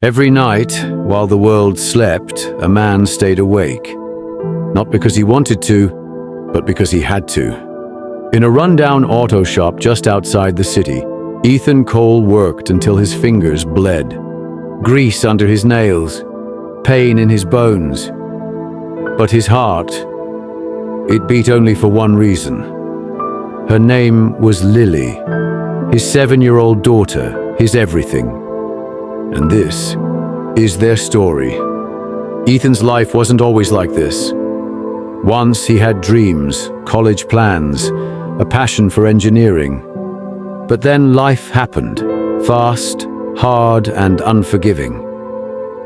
Every night, while the world slept, a man stayed awake. Not because he wanted to, but because he had to. In a rundown auto shop just outside the city, Ethan Cole worked until his fingers bled. Grease under his nails, pain in his bones. But his heart, it beat only for one reason. Her name was Lily, his 7-year-old daughter, his everything. And this is their story. Ethan's life wasn't always like this. Once he had dreams, college plans, a passion for engineering. But then life happened, fast, hard, and unforgiving.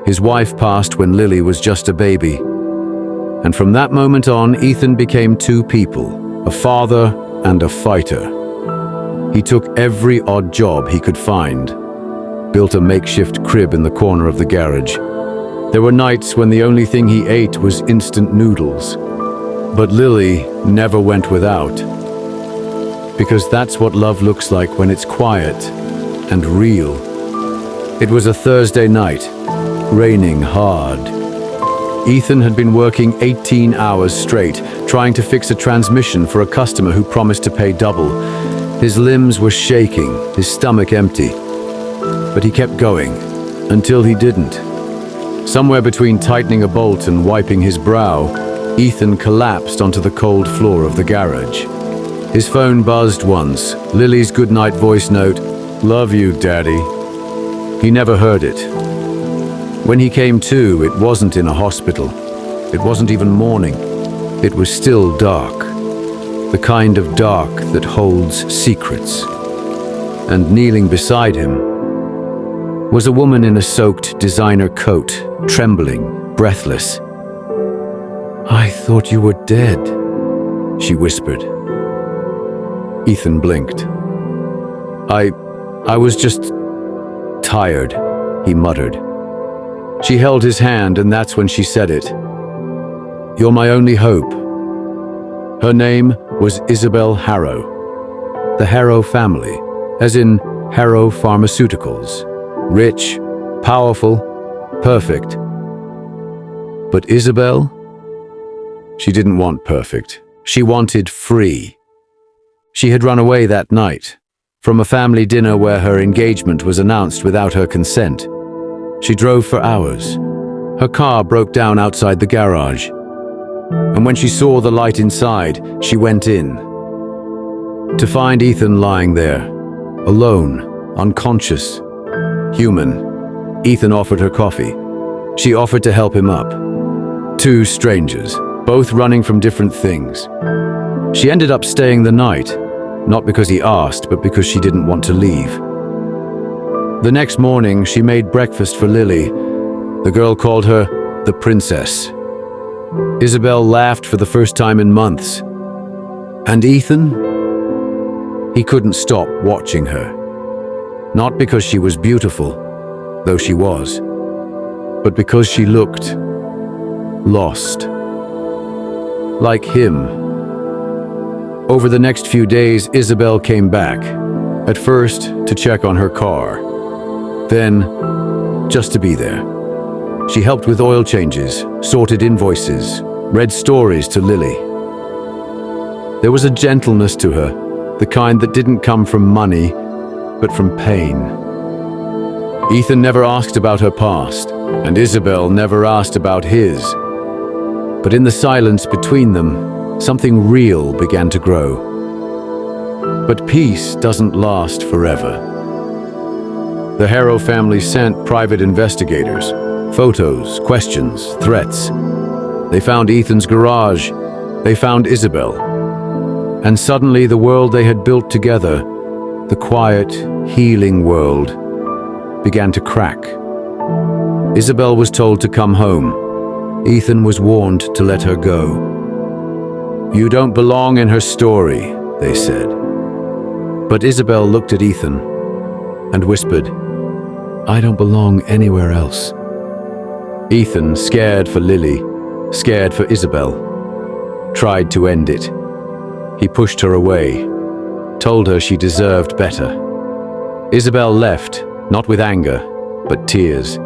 His wife passed when Lily was just a baby. And from that moment on, Ethan became two people, a father and a fighter. He took every odd job he could find. Built a makeshift crib in the corner of the garage. There were nights when the only thing he ate was instant noodles. But Lily never went without. Because that's what love looks like when it's quiet and real. It was a Thursday night, raining hard. Ethan had been working 18 hours straight, trying to fix a transmission for a customer who promised to pay double. His limbs were shaking, his stomach empty. But he kept going, until he didn't. Somewhere between tightening a bolt and wiping his brow, Ethan collapsed onto the cold floor of the garage. His phone buzzed once, Lily's goodnight voice note, "Love you, Daddy." He never heard it. When he came to, it wasn't in a hospital. It wasn't even morning. It was still dark. The kind of dark that holds secrets. And kneeling beside him was a woman in a soaked designer coat, trembling, breathless. "I thought you were dead," she whispered. Ethan blinked. I was just tired," he muttered. She held his hand, and that's when she said it. "You're my only hope." Her name was Isabel Harrow. The Harrow family, as in Harrow Pharmaceuticals. Rich, powerful, perfect. But Isabel? She didn't want perfect. She wanted free. She had run away that night, from a family dinner where her engagement was announced without her consent. She drove for hours. Her car broke down outside the garage. And when she saw the light inside, she went in. To find Ethan lying there, alone, unconscious, human. Ethan offered her coffee. She offered to help him up. Two strangers, both running from different things. She ended up staying the night, not because he asked, but because she didn't want to leave. The next morning, she made breakfast for Lily. The girl called her the princess. Isabel laughed for the first time in months. And Ethan? He couldn't stop watching her. Not because she was beautiful, though she was, but because she looked lost. Like him. Over the next few days, Isabel came back. At first, to check on her car. Then, just to be there. She helped with oil changes, sorted invoices, read stories to Lily. There was a gentleness to her, the kind that didn't come from money, but from pain. Ethan never asked about her past, and Isabel never asked about his. But in the silence between them, something real began to grow. But peace doesn't last forever. The Harrow family sent private investigators, photos, questions, threats. They found Ethan's garage. They found Isabel. And suddenly the world they had built together, the quiet, healing world, began to crack. Isabel was told to come home. Ethan was warned to let her go. "You don't belong in her story," they said. But Isabel looked at Ethan and whispered, "I don't belong anywhere else." Ethan, scared for Lily, scared for Isabel, tried to end it. He pushed her away, told her she deserved better. Isabel left, not with anger, but tears.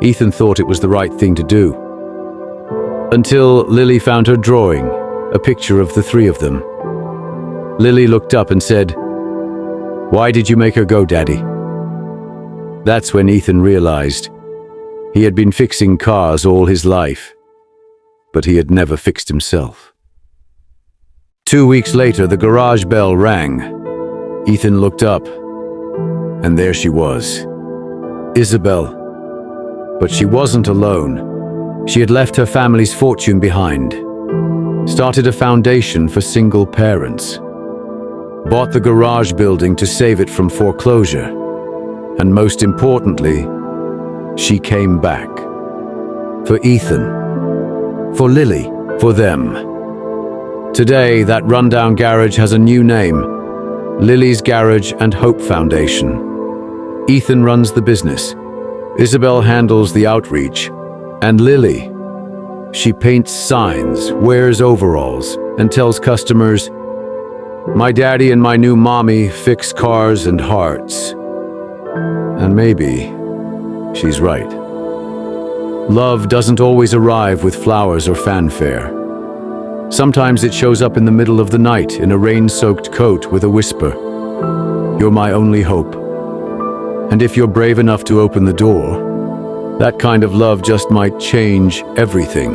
Ethan thought it was the right thing to do. Until Lily found her drawing, a picture of the three of them. Lily looked up and said, "Why did you make her go, Daddy?" That's when Ethan realized he had been fixing cars all his life, but he had never fixed himself. 2 weeks later, the garage bell rang. Ethan looked up, and there she was, Isabel. But she wasn't alone. She had left her family's fortune behind, started a foundation for single parents, bought the garage building to save it from foreclosure, and most importantly, she came back. For Ethan, for Lily, for them. Today, that rundown garage has a new name, Lily's Garage and Hope Foundation. Ethan runs the business. Isabel handles the outreach. And Lily, she paints signs, wears overalls, and tells customers, "My daddy and my new mommy fix cars and hearts." And maybe she's right. Love doesn't always arrive with flowers or fanfare. Sometimes it shows up in the middle of the night in a rain-soaked coat with a whisper, "You're my only hope." And if you're brave enough to open the door, that kind of love just might change everything.